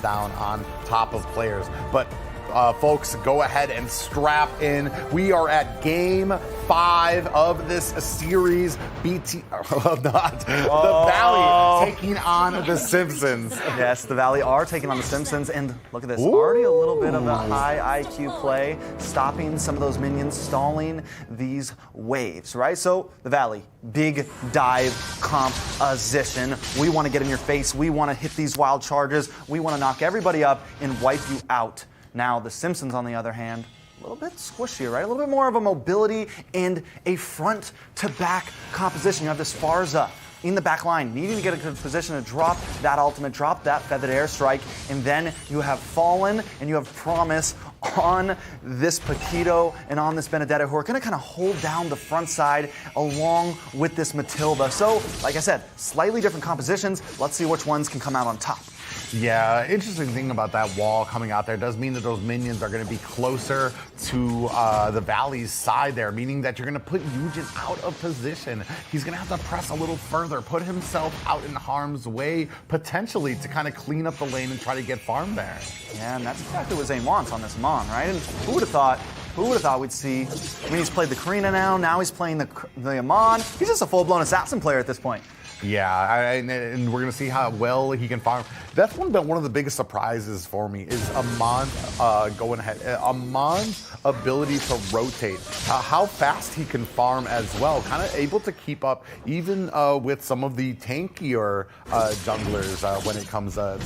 down on top of players. But folks, go ahead and strap in. We are at game 5 of this series. The Valley taking on the Simpsons. Yes, the Valley are taking on the Simpsons, and look at this. Already a little bit of a high IQ play, stopping some of those minions, stalling these waves, right? So the Valley, big dive composition. We want to get in your face. We want to hit these wild charges. We want to knock everybody up and wipe you out. Now, the Simpsons, on the other hand, a little bit squishier, right? A little bit more of a mobility and a front-to-back composition. You have this Farza in the back line, needing to get a good position to drop that ultimate, drop that feathered airstrike, and then you have Fallen and you have Promise on this Paquito and on this Benedetta, who are going to kind of hold down the front side along with this Matilda. So, like I said, slightly different compositions. Let's see which ones can come out on top. Yeah, interesting thing about that wall coming out there does mean that those minions are going to be closer to the Valley's side there, meaning that you're going to put Eugen out of position. He's going to have to press a little further, put himself out in harm's way, potentially to kind of clean up the lane and try to get farm there. Yeah, and that's exactly what Zane wants on this Amon, right? And who would have thought we'd see? I mean, he's played the Karina now he's playing the Amon. He's just a full-blown assassin player at this point. Yeah, and we're going to see how well he can farm. That's one of the biggest surprises for me is Amon's going ahead. Amon's ability to rotate, how fast he can farm as well. Kind of able to keep up even with some of the tankier junglers when it comes to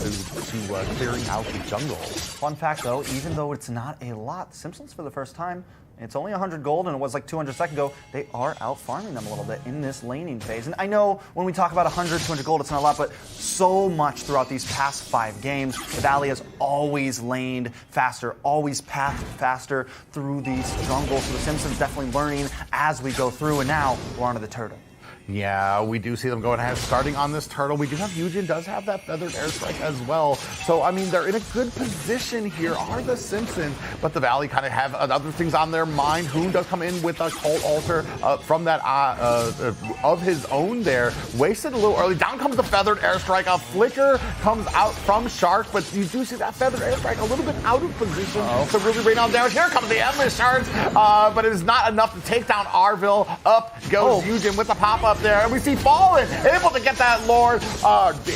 clearing out the jungle. Fun fact though, even though it's not a lot, Simpsons for the first time, it's only 100 gold, and it was like 200 a second ago. They are out farming them a little bit in this laning phase. And I know when we talk about 100, 200 gold, it's not a lot, but so much throughout these past 5 games, the Valley has always laned faster, always pathed faster through these jungles. So the Simpsons definitely learning as we go through, and now we're onto the turtle. Yeah, we do see them going ahead, starting on this turtle. We do have Eugen does have that feathered airstrike as well. So, I mean, they're in a good position here, are the Simpsons, but the Valley kind of have other things on their mind. Hoon does come in with a Cult Altar from that of his own there. Wasted a little early. Down comes the feathered airstrike. A flicker comes out from Shark, but you do see that feathered airstrike a little bit out of position to really rain on damage. Here comes the Endless Shards, but it is not enough to take down Arville. Up goes Eugen with the pop-up there, and we see Fallen able to get that Lord,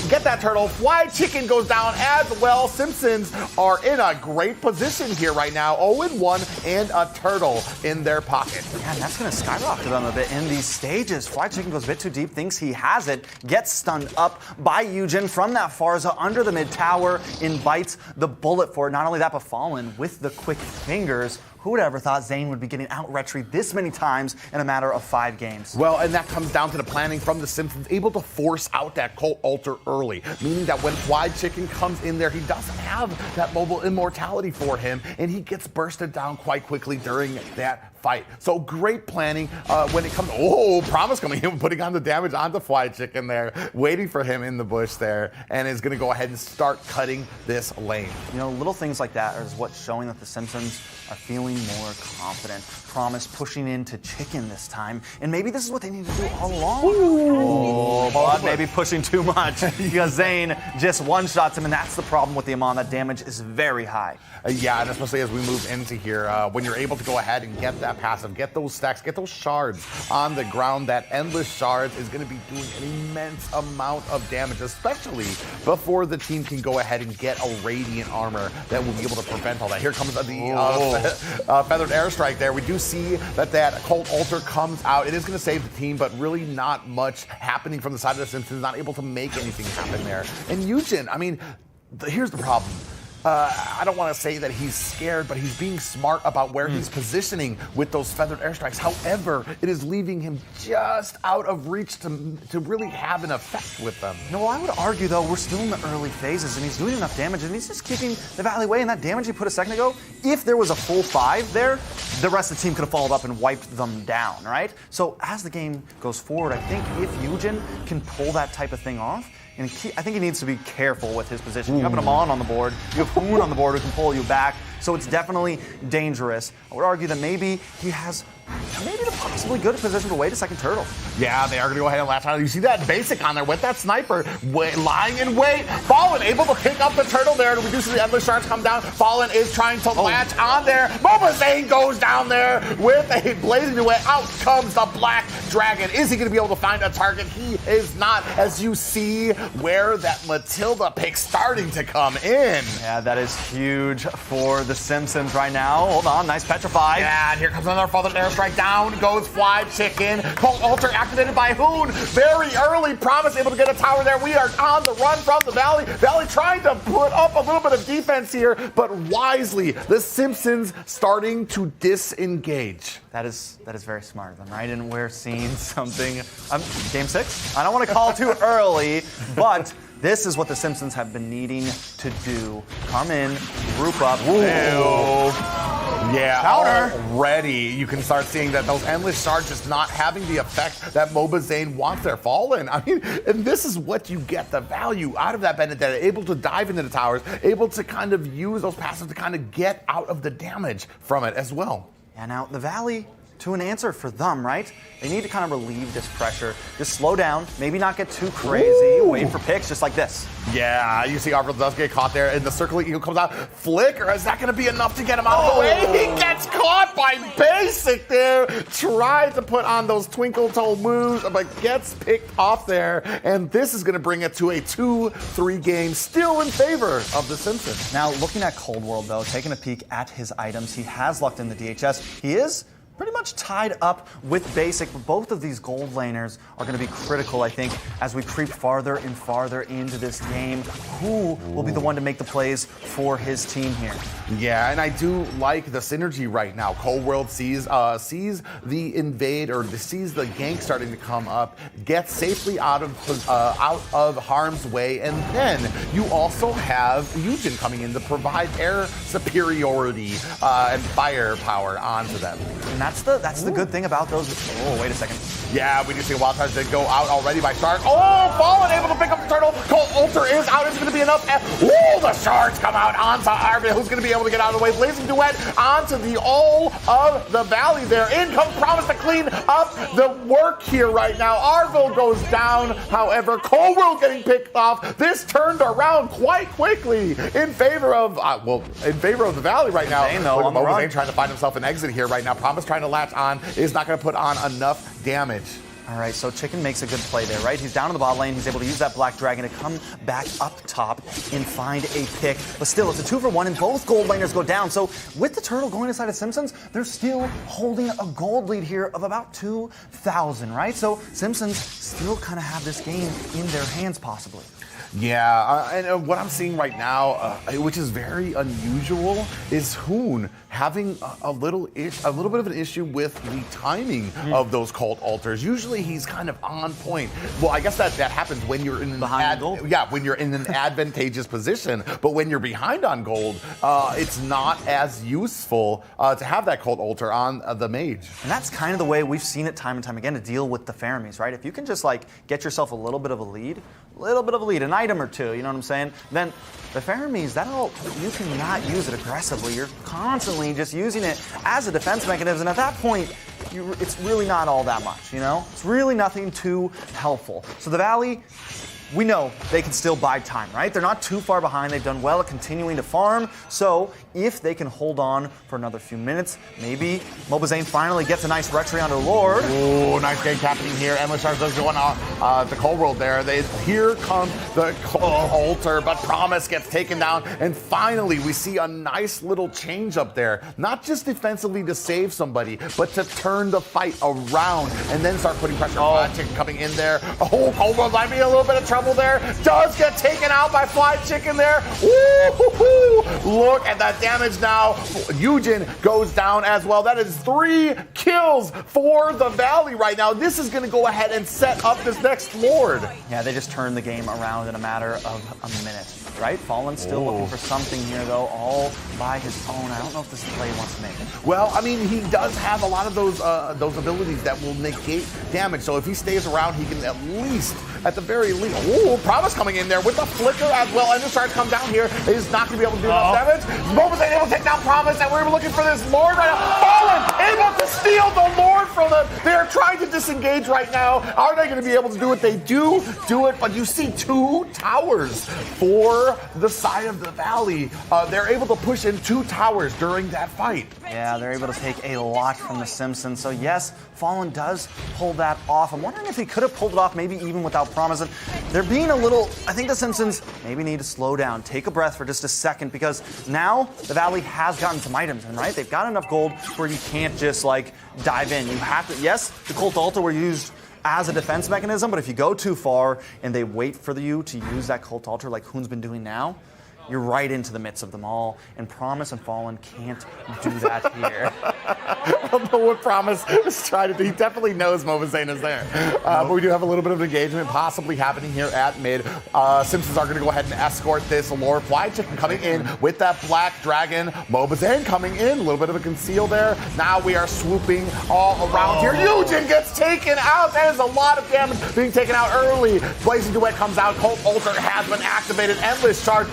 get that turtle. Fly Chicken goes down as well. Simpsons are in a great position here right now, 0-1 and a turtle in their pocket. Yeah, and that's going to skyrocket them a bit in these stages. Fly Chicken goes a bit too deep, thinks he has it, gets stunned up by Eugen from that Farza under the mid tower, invites the bullet for it. Not only that, but Fallen with the quick fingers. Who would have ever thought Zane would be getting out-retried this many times in a matter of 5 games? Well, and that comes down to the planning from the Simpsons, able to force out that Cult Altar early, meaning that when Fly Chicken comes in there, he doesn't have that mobile immortality for him, and he gets bursted down quite quickly during that fight. So great planning when it comes. Promise coming in, putting on the damage onto Fly Chicken there, waiting for him in the bush there, and is going to go ahead and start cutting this lane. You know, little things like that is what's showing that the Simpsons are feeling more confident. Promise pushing into Chicken this time, and maybe this is what they need to do all along. But maybe pushing too much because Zane just one-shots him, and that's the problem with the Amon. That damage is very high. Yeah, and especially as we move into here, when you're able to go ahead and get that passive, get those stacks, get those shards on the ground, that Endless Shards is going to be doing an immense amount of damage, especially before the team can go ahead and get a Radiant Armor that will be able to prevent all that. Here comes the Feathered Airstrike there. We do see that Cult Altar comes out. It is going to save the team, but really not much happening from the side of the Simpsons, not able to make anything happen there. And Eugen, I mean, here's the problem. I don't want to say that he's scared, but he's being smart about where he's positioning with those feathered airstrikes. However, it is leaving him just out of reach to really have an effect with them. No, well, I would argue, though, we're still in the early phases, and he's doing enough damage, and he's just keeping the Valley away. And that damage he put a second ago, if there was a full 5 there, the rest of the team could have followed up and wiped them down, right? So as the game goes forward, I think if Eugen can pull that type of thing off, and I think he needs to be careful with his position. You have an Amon on the board, you have Hoon on the board who can pull you back, so it's definitely dangerous. I would argue that maybe he has the possibly good position to wait a second turtle. Yeah, they are going to go ahead and latch on. You see that basic on there with that sniper lying in wait. Fallen able to pick up the turtle there to reduce the endless shards come down. Fallen is trying to latch on there. MOBAZANE goes down there with a blazing away. Out comes the Black Dragon. Is he going to be able to find a target? He is not, as you see where that Matilda pick starting to come in. Yeah, that is huge for the Simpsons right now. Hold on, nice petrify. Yeah, and here comes another Fallen airstrike. Down goes Fly Chicken. Cold Altar activated by Hoon. Very early. Promise able to get a tower there. We are on the run from the Valley. Valley trying to put up a little bit of defense here, but wisely, the Simpsons starting to disengage. That is very smart of them, right? And we're seeing something. Game 6? I don't want to call too early, but this is what the Simpsons have been needing to do. Come in, group up. Yeah, counter. Already you can start seeing that those endless shards just not having the effect that MOBAZANE wants their Fallen. I mean, and this is what you get the value out of that Benedetta, able to dive into the towers, able to kind of use those passives to kind of get out of the damage from it as well. Yeah, now the Valley, to an answer for them, right? They need to kind of relieve this pressure. Just slow down, maybe not get too crazy. Wait for picks just like this. Yeah, you see Arvel does get caught there, and the circling eagle comes out. Flicker, is that going to be enough to get him out of the way? He gets caught by Basic there. Tried to put on those twinkle toe moves, but gets picked off there. And this is going to bring it to a 2-3 game, still in favor of the Simpsons. Now, looking at Cold World, though, taking a peek at his items, he has lucked in the DHS. He is pretty much tied up with Basic, but both of these gold laners are going to be critical, I think, as we creep farther and farther into this game. Who will be the one to make the plays for his team here? Yeah, and I do like the synergy right now. Cold World sees the invade, or sees the gank starting to come up, gets safely out of harm's way, and then you also have Eugen coming in to provide air superiority and firepower onto them. And that's the good thing about those. Oh, wait a second. Yeah, we do see Wild Charge that go out already by Shark. Oh, Fallen able to pick up the turtle. Cold Altar is out. It's going to be enough. Ooh, the shards come out onto Arvin, who's going to be able to get out of the way. Blazing Duet onto the all of the Valley there. In comes Promise to clean up the work here right now. Arvil goes down. However, Cold World getting picked off. This turned around quite quickly in favor of the Valley right now. MOBAZANE trying to find himself an exit here right now. Promise trying to latch on, is not going to put on enough damage. All right, so Chicken makes a good play there, right? He's down in the bot lane. He's able to use that Black Dragon to come back up top and find a pick. But still, it's a 2-for-1, and both gold laners go down. So with the turtle going inside of Simpsons, they're still holding a gold lead here of about 2,000, right? So Simpsons still kind of have this game in their hands, possibly. Yeah, and what I'm seeing right now, which is very unusual, is Hoon having a little bit of an issue with the timing of those Cold Altars. Usually he's kind of on point. Well, I guess that happens when you're in when you're in an advantageous position. But when you're behind on gold, it's not as useful to have that Cold Altar on the mage. And that's kind of the way we've seen it time and time again to deal with the Faramis, right? If you can just like get yourself a little bit of a lead, an item or two, you know what I'm saying? Then the Faramis, you cannot use it aggressively. You're constantly just using it as a defense mechanism. And at that point, it's really not all that much, you know? It's really nothing too helpful. So the Valley, we know they can still buy time, right? They're not too far behind. They've done well at continuing to farm. So if they can hold on for another few minutes, maybe MOBAZANE finally gets a nice retry onto Lord. Oh, nice game happening here. Endless Shards does go on the Cold World there. Here comes the Cold Altar, but Promise gets taken down. And finally, we see a nice little change up there. Not just defensively to save somebody, but to turn the fight around and then start putting pressure on Chicken coming in there. Oh, Cold World might be in a little bit of trouble there. Does get taken out by Fly Chicken there. Woo-hoo-hoo. Look at that damage now. Eugen goes down as well. That is 3 kills for the Valley right now. This is going to go ahead and set up this next Lord. Yeah, they just turned the game around in a matter of a minute, right? Fallen still looking for something here, though, all by his own. I don't know if this is the play he wants to make. Well, I mean, he does have a lot of those abilities that will negate damage. So if he stays around, he can at least at the very least. Ooh, Promise coming in there with the flicker as well. And the Shards come down here. He's not going to be able to do enough damage. MOBAZANE able to take down Promise, and we're looking for this Lord right now. Fallen able to steal the Lord from them. They are trying to disengage right now. Are they going to be able to do it? They do it, but you see 2 towers for the side of the Valley. They're able to push in 2 towers during that fight. Yeah, they're able to take a lot from the Simpsons. So yes, Fallen does pull that off. I'm wondering if he could have pulled it off maybe even without Promise. And they're being a little, I think the Simpsons maybe need to slow down, take a breath for just a second, because now the Valley has gotten some items in, right? They've got enough gold where you can't just like dive in. You have to, yes, the Cult Altar were used as a defense mechanism, but if you go too far and they wait for you to use that Cult Altar like Hoon's been doing now, you're right into the midst of them all, and Promise and Fallen can't do that here. I don't know what Promise is trying to do. He definitely knows MOBAZANE is there. But we do have a little bit of engagement possibly happening here at mid. Simpsons are going to go ahead and escort this Lord Fly Chicken coming in with that Black Dragon. MOBAZANE coming in, a little bit of a conceal there. Now we are swooping all around here. Eugen gets taken out. That is a lot of damage being taken out early. Blazing Duet comes out. Cult Altar has been activated. Endless Charge.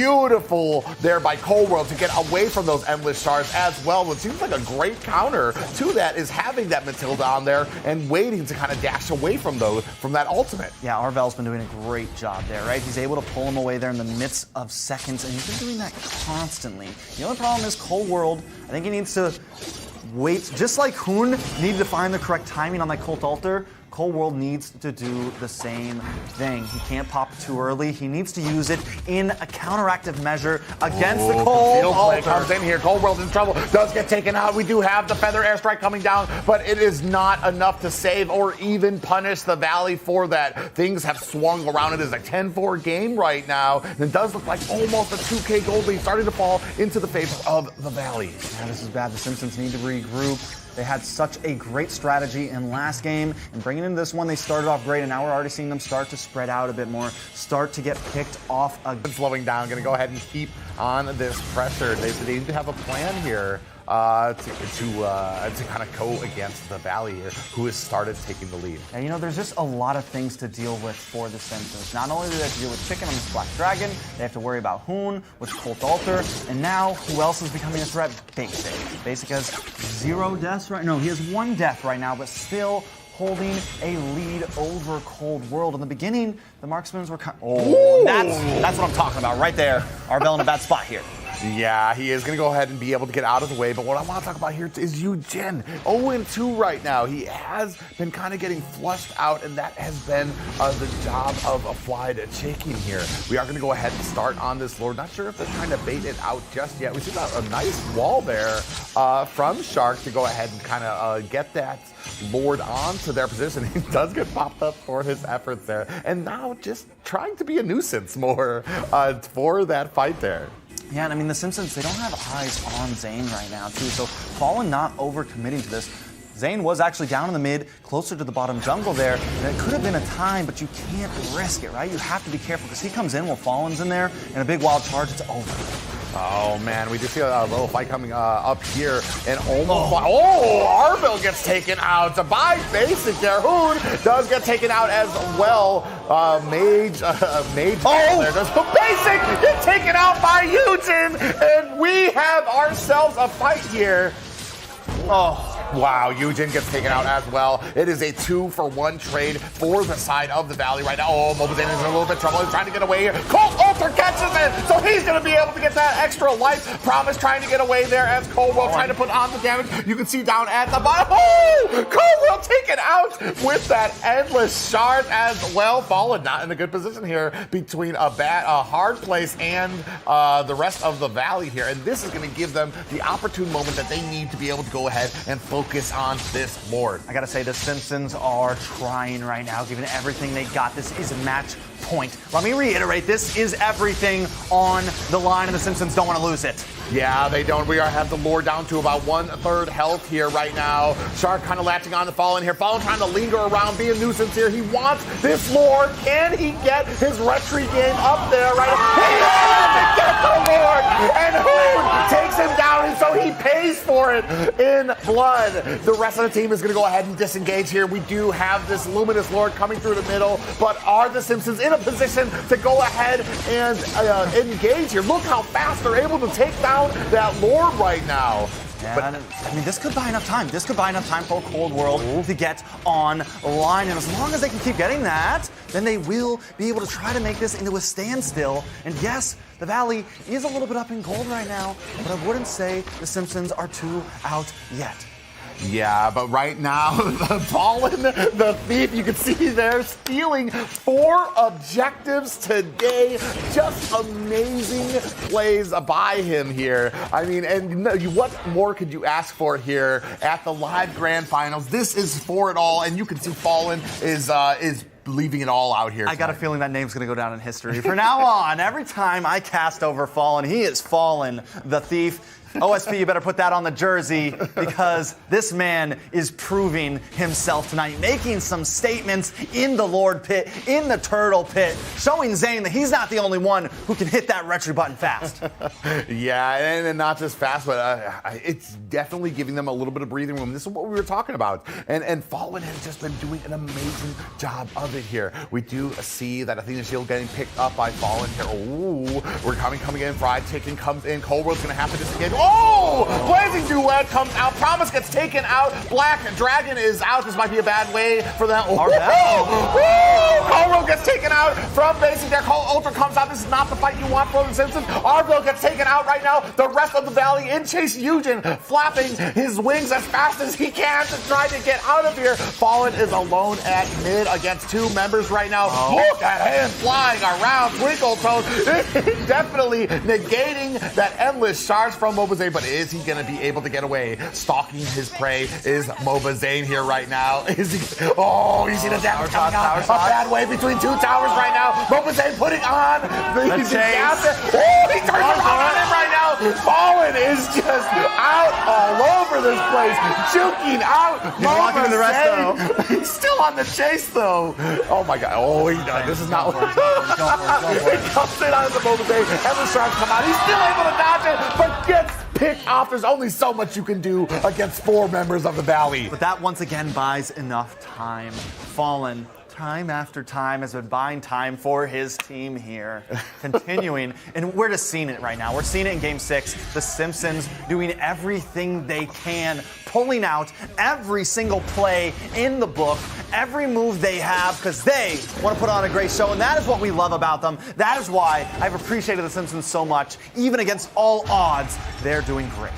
Beautiful there by Cold World to get away from those Endless Shards as well. What seems like a great counter to that is having that Matilda on there and waiting to kind of dash away from that ultimate. Yeah, Arvel's been doing a great job there, right? He's able to pull him away there in the midst of seconds, and he's been doing that constantly. The only problem is Cold World, I think he needs to wait, just like Hoon needed to find the correct timing on that Cult Altar. Cold World needs to do the same thing. He can't pop it too early. He needs to use it in a counteractive measure against the Cold Altar. Comes in here. Cold World in trouble. Does get taken out. We do have the Feather Airstrike coming down, but it is not enough to save or even punish the Valley for that. Things have swung around. It is a 10-4 game right now. And it does look like almost a 2K gold lead starting to fall into the favor of the Valley. Yeah, this is bad. The Simpsons need to regroup. They had such a great strategy in last game, and bringing into this one, they started off great, and now we're already seeing them start to spread out a bit more, start to get picked off again. Slowing down, going to go ahead and keep on this pressure. They need to have a plan here to kind of go against the Valley here, who has started taking the lead. Yeah, you know, there's just a lot of things to deal with for the Simpsons. Not only do they have to deal with Chicken on this Black Dragon, they have to worry about Hoon with Cult Altar, and now who else is becoming a threat? Basic. Basic has 0 deaths right now. He has 1 death right now, but still holding a lead over Cold World. In the beginning, the marksmen were that's what I'm talking about right there. Arvel in a bad spot here. Yeah, he is going to go ahead and be able to get out of the way. But what I want to talk about here is Eugen. 0-2 right now. He has been kind of getting flushed out, and that has been the job of a Fly Chicken here. We are going to go ahead and start on this Lord. Not sure if they're trying to bait it out just yet. We see a nice wall there from Shark to go ahead and kind of get that Lord onto their position. He does get popped up for his efforts there. And now just trying to be a nuisance more for that fight there. Yeah, and I mean, the Simpsons, they don't have eyes on Zane right now, too. So Fallen not overcommitting to this. Zane was actually down in the mid, closer to the bottom jungle there, and it could have been a time, but you can't risk it, right? You have to be careful, because he comes in while Fallen's in there, and a big wild charge, it's over. Oh, man, we just see a little fight coming up here, and Arvel gets taken out by Basic there. Hoon does get taken out as well. Mage there goes Basic gets taken out by Eugen, and we have ourselves a fight here. Oh. Wow, Eugen gets taken out as well. It is a 2-for-1 trade for the side of the Valley right now. Oh, MOBAZANE is in a little bit of trouble. He's trying to get away here. Cult Altar catches it, so he's going to be able to get that extra life. Promise trying to get away there as Cold World trying to put on the damage. You can see down at the bottom. Oh, Cold World taken out with that Endless Shard as well. Fallen not in a good position here between a hard place and the rest of the Valley here. And this is going to give them the opportune moment that they need to be able to go ahead and focus on this Lord. I gotta say, the Simpsons are trying right now, giving everything they got. This is a match point. Let me reiterate, this is everything on the line, and the Simpsons don't want to lose it. Yeah, they don't. We have the Lord down to about 1/3 health here right now. Shark kind of latching on to Fallen here. Fallen trying to linger around, be a nuisance here. He wants this Lord. Can he get his retry game up there right now? He doesn't get the Lord! And Hoon takes him down, and so he pays for for it in blood. The rest of the team is going to go ahead and disengage here. We do have this Luminous Lord coming through the middle, but are the Simpsons in a position to go ahead and engage here? Look how fast they're able to take down that Lord right now. Yeah, but, I mean, this could buy enough time. This could buy enough time for Cold World to get online. And as long as they can keep getting that, then they will be able to try to make this into a standstill. And yes, the Valley is a little bit up in gold right now, but I wouldn't say the Simpsons are too out yet. Yeah, but right now, the Fallen, the Thief, you can see they're stealing 4 objectives today. Just amazing plays by him here. I mean, and what more could you ask for here at the live grand finals? This is for it all, and you can see Fallen is leaving it all out here tonight. I got a feeling that name's going to go down in history. From now on, every time I cast over Fallen, he is Fallen, the Thief. OSP, you better put that on the jersey because this man is proving himself tonight, making some statements in the Lord Pit, in the Turtle Pit, showing Zane that he's not the only one who can hit that retry button fast. Yeah, and not just fast, but it's definitely giving them a little bit of breathing room. This is what we were talking about. And Fallen has just been doing an amazing job of it here. We do see that Athena Shield getting picked up by Fallen here. Ooh, we're coming in. Fried Chicken comes in. Cold World's going to have to disengage. Oh! Blazing Duet comes out. Promise gets taken out. Black Dragon is out. This might be a bad way for them. Oh! Cold World gets taken out from basic there. Cold Ultra comes out. This is not the fight you want for the Simpsons. Arville gets taken out right now. The rest of the Valley in chase. Eugen flapping his wings as fast as he can to try to get out of here. Fallen is alone at mid against 2 members right now. Look at him flying around. Twinkle Toes definitely negating that endless charge from MOBAZANE, but is he going to be able to get away? Stalking his prey is MOBAZANE here right now. Is he? Oh, you see the damage coming out. A bad way between 2 towers right now. MOBAZANE putting on the chase. Oh, he turns around on him right now. Fallen is just out all over this place, juking out. He's walking to the rest though. He's still on the chase though. Oh my God. Oh, he does. This is not what he comes in on the MOBAZANE. Endless charge come out. He's still able to dodge it, but gets picked off. There's only so much you can do against 4 members of the Valley. But that once again buys enough time. Fallen, time after time, has been buying time for his team here. Continuing, and we're just seeing it right now. We're seeing it in Game 6. The Simpsons doing everything they can, pulling out every single play in the book, every move they have, because they want to put on a great show, and that is what we love about them. That is why I've appreciated the Simpsons so much. Even against all odds, they're doing great.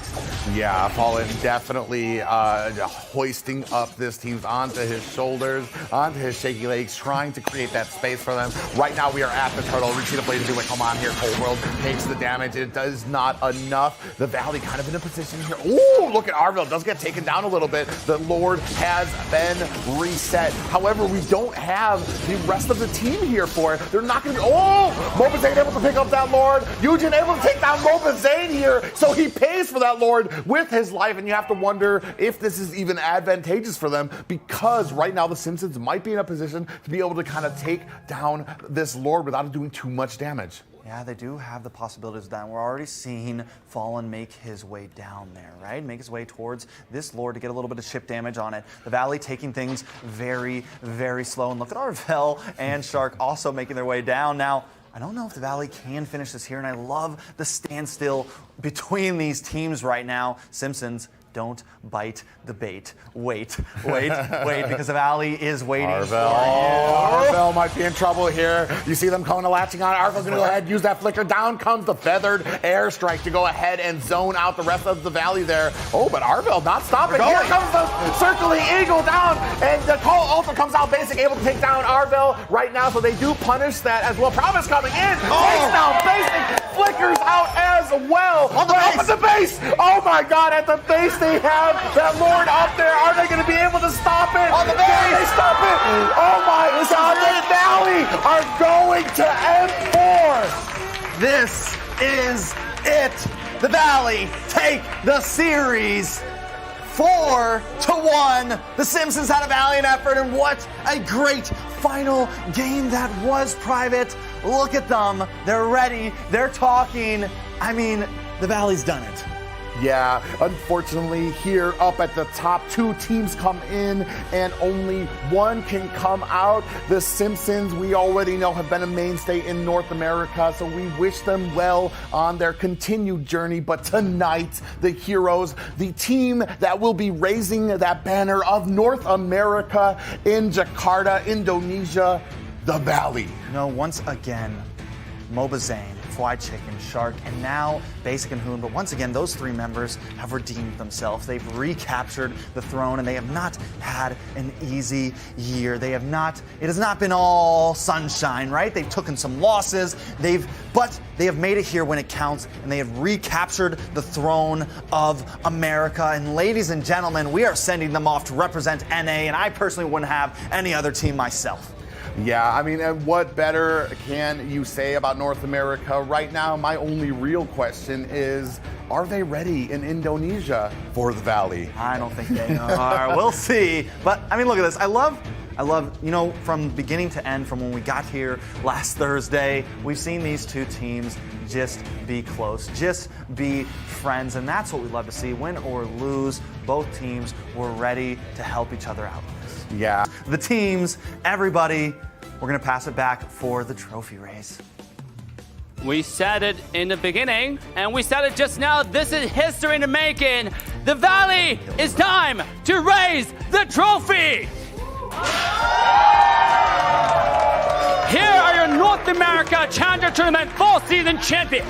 Yeah, Fallen definitely hoisting up this team onto his shoulders, onto his shaky legs, trying to create that space for them. Right now we are at the Turtle. We see the Blade do it. Come on here, Cold World takes the damage. It does not enough. The Valley kind of in a position here. Ooh, look at Arville. Does get taken down a little bit. The Lord has been reset. However, we don't have the rest of the team here for it. They're not going to be... Oh! MOBAZANE able to pick up that Lord. Eugen able to take down MOBAZANE here. So he pays for that Lord with his life, and you have to wonder if this is even advantageous for them, because right now the Simpsons might be in a position to be able to kind of take down this Lord without doing too much damage. Yeah, they do have the possibilities of that. We're already seeing Fallen make his way down there, right? Make his way towards this Lord to get a little bit of chip damage on it. The Valley taking things very, very slow. And look at Arvell and Shark also making their way down. Now, I don't know if the Valley can finish this here, and I love the standstill between these teams right now. Simpsons, don't bite the bait. Wait, because the Valley is waiting for you. Arvell might be in trouble here. You see them coming to latching on. Arvell's going to go ahead and use that flicker. Down comes the feathered airstrike to go ahead and zone out the rest of the Valley there. Oh, but Arvell not stopping. Here comes the circling eagle down, and the Cold Ultra comes out basic, able to take down Arvell right now, so they do punish that as well. Promise coming in. Takes down basic. Flickers out as well. On the base. Oh my God, at the base they have that Lord up there. Are they going to be able to stop it? On the base. Can they stop it? Oh my God, the Valley are going to M4. This is it. The Valley take the series 4-1. The Simpsons had a valiant effort, and what a great final game that was, Private. Look at them. They're ready. They're talking. I mean, the Valley's done it. Yeah, unfortunately here up at the top, 2 teams come in and only 1 can come out. The Simpsons, we already know, have been a mainstay in North America, so we wish them well on their continued journey. But tonight, the heroes, the team that will be raising that banner of North America in Jakarta, Indonesia, the Valley. Once again, MOBAZANE, Fly Chicken, Shark, and now Basic and Hoon. But once again, those 3 members have redeemed themselves. They've recaptured the throne, and they have not had an easy year. It has not been all sunshine, right? They've taken some losses, but they have made it here when it counts, and they have recaptured the throne of America. And ladies and gentlemen, we are sending them off to represent NA, and I personally wouldn't have any other team myself. Yeah, I mean, what better can you say about North America right now? My only real question is, are they ready in Indonesia for the Valley? I don't think they are. We'll see. But, I mean, look at this. I love, from beginning to end, from when we got here last Thursday, we've seen these 2 teams just be close, just be friends, and that's what we love to see. Win or lose, both teams were ready to help each other out with this. Yeah. The teams, everybody, we're going to pass it back for the trophy race. We said it in the beginning, and we said it just now. This is history in the making. The Valley, it's time to raise the trophy. Here are your North America Challenger Tournament Fall Season Champion.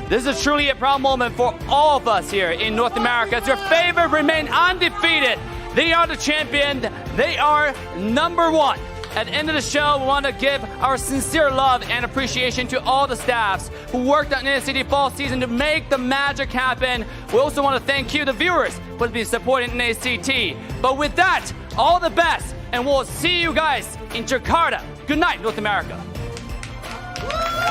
This is truly a proud moment for all of us here in North America. As your favorite remain undefeated. They are the champion. They are #1. At the end of the show, we want to give our sincere love and appreciation to all the staffs who worked on NCT Fall Season to make the magic happen. We also want to thank you, the viewers, for being supporting NCT. But with that, all the best, and we'll see you guys in Jakarta. Good night, North America.